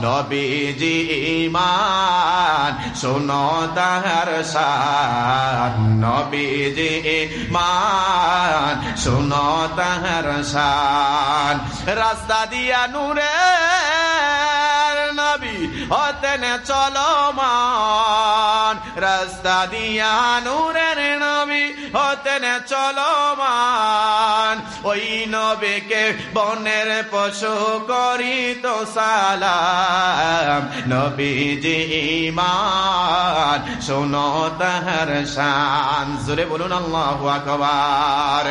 নবীজি ঈমান শোনো তাহার শান, নবীজি ঈমান শোনো তাহার শান। রাস্তা দিয়া নূরের নবী হতেন চলমান, রাস্তা দিয়া নূরের নবী হতেন চলমান। ওই নবীকে বনের পশু করিত সালাম, নবীজি ঈমান শোনো তাহার শান। জোরে বলুন আল্লাহু আকবার।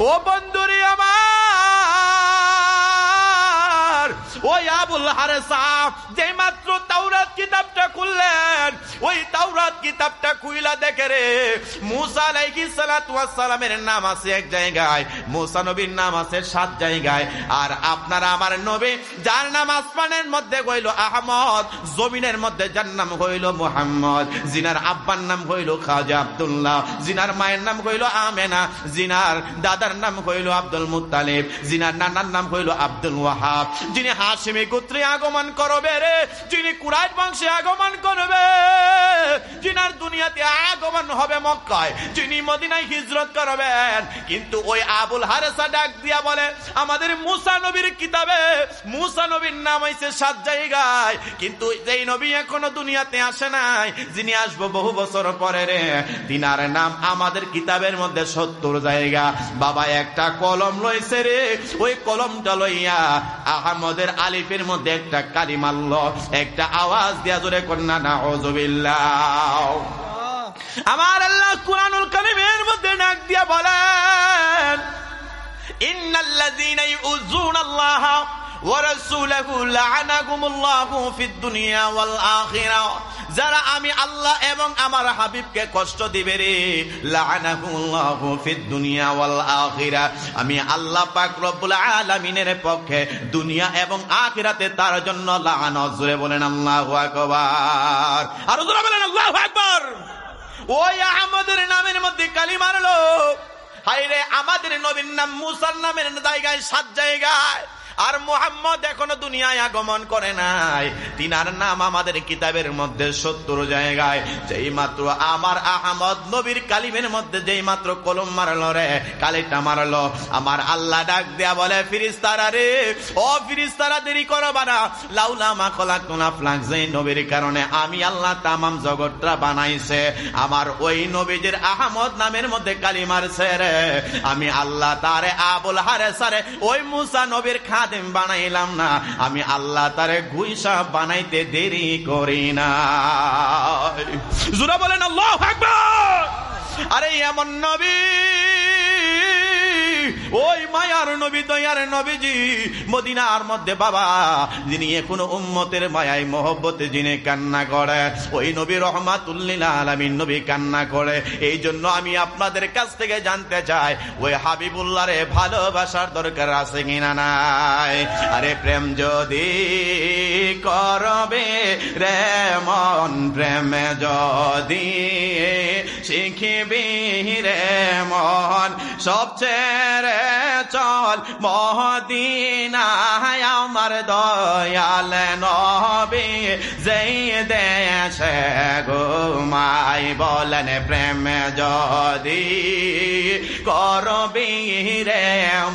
ও বন্ধুরে আমার, ওই আবুল হারেসা যে মাত্র তাওরাত কিতাবটা খুললেন, ওই তাওরাত কিতাবটা খুইলা দেখে রে মুসা আলাইহিস সালাতু ওয়াস সালামের নাম আছে এক জায়গায়, মুসা নবীর নাম আছে 7 জায়গায়। আর আপনারা আমার নবী যার নাম আসমানের মধ্যে হইল আহমদ, জমিনের মধ্যে যার নাম হইল মুহাম্মদ, জিনার আব্বার নাম হইল খাজা আব্দুল্লাহ, জিনার মায়ের নাম হইল আমেনা, জিনার দাদার নাম হইল আব্দুল মুত্তালিব, জিনার নানার নাম হইল আব্দুল ওয়াহাব, যিনি হাশিমি গোত্রে আগমন করবে রে, যিনি কুরাইশ বংশে আগমন করবে, যিনার দুনিয়াতে আগমন হবে মক্কায়, যিনি মদিনায় হিজরত করবেন। কিন্তু ওই আবুল হারেসা ডাক দিয়া বলে আমাদের মুসা নবীর কিতাবে মুসা নবীর নাম হইছে 7 জায়গায়, কিন্তু যেই নবী এখনো দুনিয়াতে আসে নাই, যিনি আসবো বহু বছর পরে রে, তিনার নাম আমাদের কিতাবের মধ্যে 70 জায়গা। বাবা একটা কলম লইছে রে, ওই কলমটা লইয়া আহমদের আলিফের মধ্যে একটা কালিমা আল্লাহ, একটা আওয়াজ দিয়া জোরে কন্যা নাউযুবিল্লাহ। আমার আল্লাহ কুরআনুল কারীমের মধ্যে ডাক দিয়া বলেন ইন্নাল্লাযীনা ইউযুনাল্লাহা ওয়া রাসূলাহু লা'আনাহুমুল্লাহু ফিদ দুনিয়া ওয়াল আখিরাহ, যারা আমি আল্লাহ এবং আমার হাবিবকে কষ্ট দিবে রে, লা'আনাহুমুল্লাহু ফিদ দুনিয়া ওয়াল আখিরাহ, আমি আল্লাহ পাক রব্বুল আলামিনের পক্ষে দুনিয়া এবং আখিরাতে তার জন্য লাআনত। জোরে বলেন আল্লাহু আকবার, আর জোরে বলেন আল্লাহু আকবার। ওই আহমদের নামের মধ্যে কালিমার লোক, হায়রে আমাদের নবীর নাম মুসার নামের জায়গায় 7 জায়গায়, আর মুহাম্মদ এখনো দুনিয়ায় আগমন করে নাই, তিনার নাম আমাদের কিতাবের মধ্যে 70 জায়গায়। যেই মাত্র আমার আহমদ নবীর কালিমের মধ্যে যেই মাত্র কলম মারলো রে, কালিটা মারলো, আমার আল্লাহ ডাক দেয়া বলে ফেরেশতারা রে, ও ফেরেশতারা দেরি করবা না, লাউলা মা খলাকুল আফলাক, যেই নবীর কারণে আমি আল্লাহ তামাম জগৎটা বানাইছে, আমার ওই নবীদের আহমদ নামের মধ্যে কালিমার রে, আমি আল্লাহ তারে আবুল হারেসারে ওই মুসা নবীর খাদেম বানাইলাম না, আমি আল্লাহ তারে গুইসা বানাইতে দেরি করি না। জোরে বলেন আল্লাহু আকবার। আরে এমন নবী, ওই মায়ার নবী, দয়ার নবীজি মদিনার মধ্যে বাবা, যিনি এখনো উম্মতের মায়ায় মহব্বতে যিনি কান্না করে, ওই নবী রহমাতুল লিল আলামিন নবী কান্না করে। এই জন্য আমি আপনাদের কাছ থেকে জানতে চাই, ওই হাবিবুল্লাহ রে ভালোবাসার দরকার আছে কিনা নাই? আরে প্রেম যদি করবে রে মন, প্রেমে যদি শিখিবি রে মন, সবচেয়ে চল মদিনায় আমার দয়াল নবী, যেই দেশে ঘুমাই, বলেন প্রেম যদি করবি রে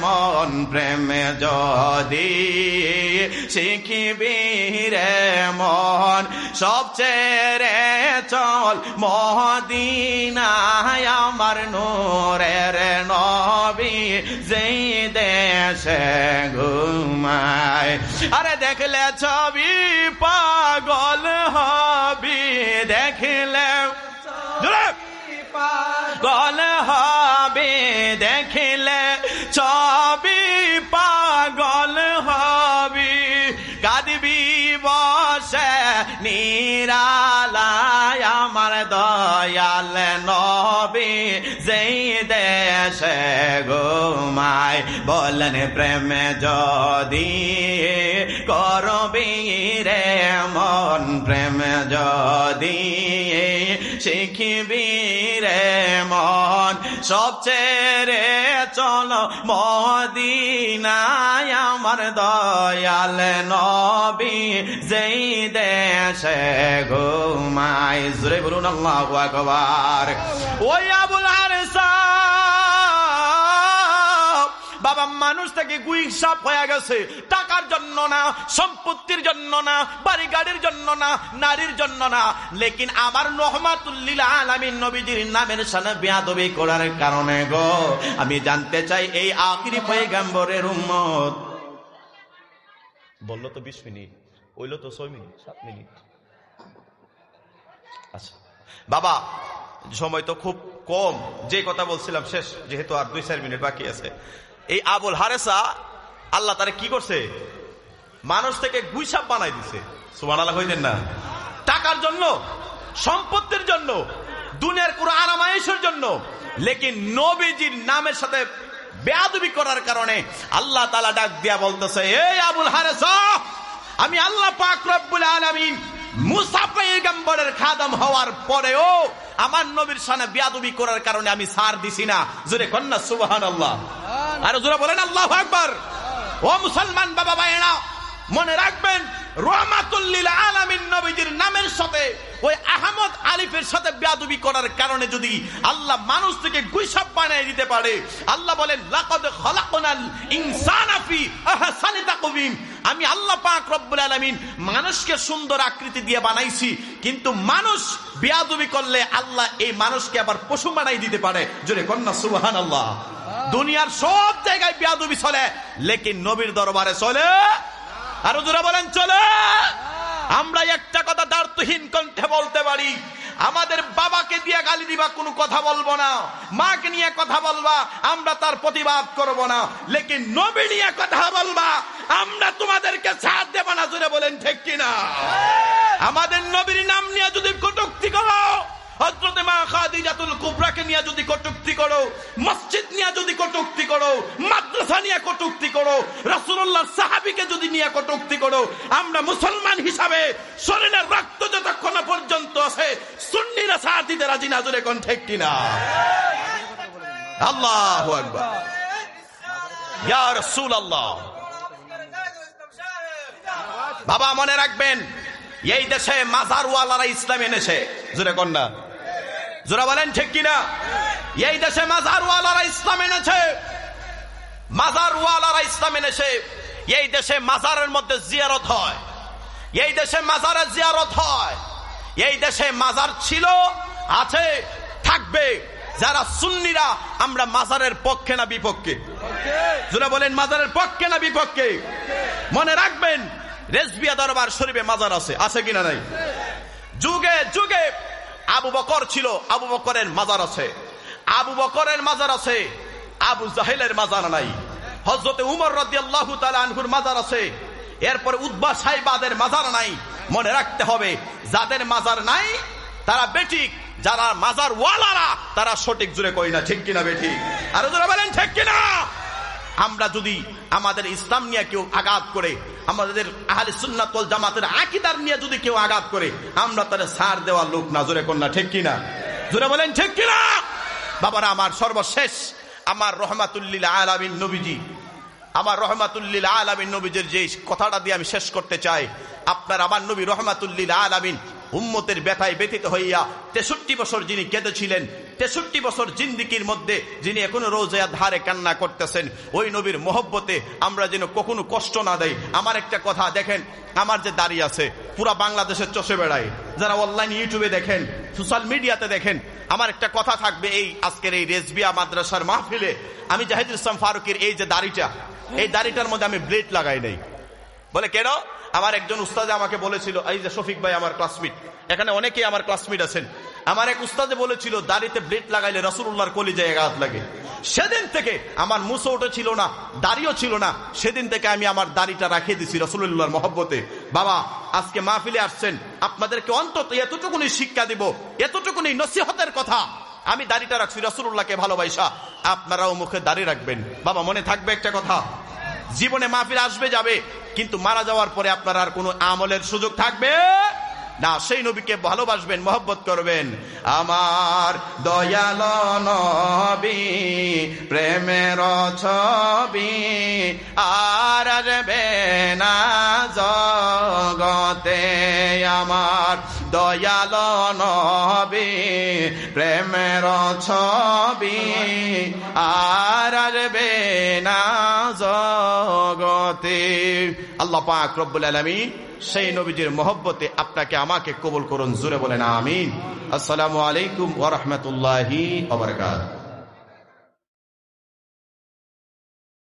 মন, প্রেম যদি শিখিবি রে মন, সবচেয়ে চল মদিনায় আমার নূরের নবী, যেই দেশে ঘুমায়। আরে দেখলে ছবি পাগল হবি, দেখলে পাগল হবি, দেখলে ছবি পাগল হবি, কাঁদবি বসে নিরালায় আমার দয়াল নবী, যেই দেশে ঘুমায়, বলেন প্রেম যদি করবি রে মন, প্রেম যদি শিখিবি রে মন, সব ছেড়ে চলো মদিনায় আমার দয়াল নবী যেই দেশে ঘুমায়। জোরে বলুন আল্লাহু আকবার। ওই আবুল হারেসা বাবা মানুষ থেকে গুই সাপ হয়ে গেছে, টাকার জন্য না, সম্পত্তির জন্য না, বাড়ি গাড়ির জন্য না, নারীর জন্য না, লেকিন আমার রহমাতুল লিল আলামিন নবীজির নামের সাথে বেয়াদবি করার কারণে গো। আমি জানতে চাই এই আখিরি পয়গম্বরের উম্মত বললো তো 20 মিনিট, হইলো তো 6 মিনিট 7 মিনিট। আচ্ছা বাবা সময় তো খুব কম, যে কথা বলছিলাম শেষ, যেহেতু আর 2-4 মিনিট বাকি আছে। এই আবুল হারেসা আল্লাহ তারে কি করছে, মানুষ থেকে গুইসাপ বানাই দিছে। সুবহানাল্লাহ কইলেন না? টাকার জন্য, সম্পত্তির জন্য, দুনিয়ার পুরো আরামায়েশের জন্য, লেকিন নবীজির নামের সাথে বেয়াদবি করার কারণে আল্লাহ তাআলা ডাক দিয়া বলতেছে, এই আবুল হারেসা, আমি আল্লাহ পাক রব্বুল আলামিন মুসা পয়গম্বরের খাদেম হওয়ার পরেও আমার নবীর সামনে বেয়াদবি করার কারণে আমি ছাড় দিছি না। জোরে কন্না সুবহানাল্লাহ, আর জোরে বলেন আল্লাহু আকবার। ও মুসলমান বাবা ভাইরা, মনে রাখবেন রহমাতুল লিল আলামিন নবীজির নামের সাথে ওই আহমদ আলিফের সাথে বেয়াদবি করার কারণে যদি আল্লাহ মানুষ থেকে গুইসাপ বানিয়ে দিতে পারে, আল্লাহ বলেন লাকাদ খালাকনাল ইনসানা ফি আহসানি তাকওয়িম, আমি আল্লাহ পাক রব্বুল আলামিন মানুষকে সুন্দর আকৃতি দিয়ে বানাইছি, কিন্তু মানুষ বেয়াদবি করলে আল্লাহ এই মানুষকে আবার পশু বানাই দিতে পারে। জোরে কন্না সুবহানাল্লাহ। দুনিয়ার সব জায়গায় বেয়াদবি চলে, লেকিন নবীর দরবারে চলে, আর জোরে বলেন চলে। আমরা একটা কথা দার্থহীন কণ্ঠে বলতে পারি, আমাদের বাবাকে দিয়ে গালি দিবা কোনো কথা বলবো না, মাকে নিয়ে কথা বলবা আমরা তার প্রতিবাদ করব না, লেকিন নবী নিয়ে কথা বলবা আমরা তোমাদেরকে ছাড় দেব না। জোরে বলেন ঠিক কিনা? আমাদের নবীর নাম নিয়ে যদি কটূক্তি করো, হযরত মা খাদিজাতুল কুবরাকে নিয়ে যদি কটূক্তি করো, মসজিদ নিয়ে যদি কটূক্তি করো, মাদ্রাসা নিয়ে কটূক্তি করো, রাসূলুল্লাহর সাহাবীকে যদি নিয়ে কটূক্তি করো, আমরা মুসলমান হিসাবে শরীরের রক্ত যতক্ষণ পর্যন্ত আছে সুন্নিরা ছাড় দিতে রাজি না। জোরে কোন ঠিক কিনা? আল্লাহু আকবার। ইয়া রাসূলুল্লাহ। বাবা মনে রাখবেন, এই দেশে মাজারওয়ালারা ইসলাম এনেছে। জোরে কোন না? জোরে বলেন ঠিক কিনা? এই দেশে মাজারওয়ালারা ইসলাম এনেছে, মাজারওয়ালারা ইসলাম এনেছে। এই দেশে মাজারের মধ্যে জিয়ারত হয়, এই দেশে মাজারের জিয়ারত হয়, এই দেশে মাজার ছিল, আছে, থাকবে। যারা সুন্নিরা আমরা মাজারের পক্ষে না বিপক্ষে? জোরে বলেন মাজারের পক্ষে না বিপক্ষে? মনে রাখবেন রেজবিয়া দরবার শরীফে মাজার আছে, আছে কিনা নাই? যুগে যুগে আবু বকর ছিল, আবু বকরের মাজার আছে, আবু বকরের মাজার আছে, আবু জাহেলের মাজার নাই। হযরতে উমর রাদিয়াল্লাহু তাআলা আনহুর মাজার আছে, এরপর উতবা সাইবাদের মাজার নাই। মনে রাখতে হবে যাদের মাজার নাই তারা বেঠিক, যারা মাজার ওয়ালারা তারা সঠিক। জুড়ে কই না ঠিক কিনা বেঠিক? আর জোরে বলেন ঠিক কিনা? আমরা যদি আমাদের ইসলাম নিয়ে কেউ আঘাত করে, আমাদের আহলে সুন্নাত ওয়াল জামাতের আকীদার নিয়ে যদি কেউ আঘাত করে, আমরা তারে ছাড় দেওয়ার লোক না। জোরে কোন না ঠিক কিনা? জোরে বলেন ঠিক কিনা? বাবারা আমার, সর্বশেষ আমার রহমাতুল লিল আলামিন নবীজি, আমার রহমাতুল লিল আলামিন নবীজির যে কথাটা দিয়ে আমি শেষ করতে চাই, আপনার আমার নবী রহমাতুল লিল আলামিন উম্মতের ব্যথায় ব্যথিত হইয়া 63 বছর যিনি কেঁদেছিলেন, 63 বছর জিন্দিগির মধ্যে যিনি এখনো রোজা ধারে কান্না করতেছেন, ওই নবীর মহব্বতে আমরা যেন কখনো কষ্ট না দেই। আমার একটা কথা দেখেন, আমার যে দাড়ি আছে পুরা বাংলাদেশের চষে বেড়ায়, যারা অনলাইন ইউটিউবে দেখেন, সোশ্যাল মিডিয়াতে দেখেন, আমার একটা কথা থাকবে, এই আজকের এই রেজবিয়া মাদ্রাসার মাহফিলে আমি জাহিদুল ইসলাম ফারুকের এই যে দাড়িটা, এই দাড়িটার মধ্যে আমি ব্লেড লাগাই নাই। বলে কেন? আমার একজন উস্তাদে আমাকে বলেছিল, এই যে শফিক ভাই আমার ক্লাসমেট, এখানে অনেকেই আমার ক্লাসমেট আছেন, আমার এক উস্তাদে বলেছিল দাড়িতে ব্লেড লাগাইলে রাসূলুল্লাহর কলিজায় আঘাত লাগে। সেদিন থেকে আমার মুছো ওঠে ছিল না, দাড়িও ছিল না, সেদিন থেকে আমি আমার দাড়িটা রাখিয়ে দিছি রাসূলুল্লাহর মহব্বতে। বাবা আজকে মাহফিলে আসছেন, আপনাদেরকে অন্তত এতটুকুনি শিক্ষা দিব, এতটুকুনি নসিহতের কথা, আমি দাড়িটা রাখছি রাসূলুল্লাহকে ভালোবাসা, আপনারাও মুখে দাড়ি রাখবেন। বাবা মনে থাকবে একটা কথা, জীবনে মাহফিল আসবে যাবে, কিন্তু মারা যাওয়ার পরে আপনার আর কোনো আমলের সুযোগ থাকবে না, সেই নবীকে ভালোবাসবেন, মহব্বত করবেন। আমার দয়াল নবী প্রেমের ছবি আর আসবে না জগতে। আমার দয়াল নবী প্রেমের ছবি আর আসবে না জগতে। আল্লাহ পাক রব্বুল আলামিন সেই নবীজির মহব্বতে আপনাকে আমাকে কবুল করুন। জোরে বলেন আমিন। আসসালামু আলাইকুম ওয়া রাহমাতুল্লাহি ওয়া বারাকাতুহু।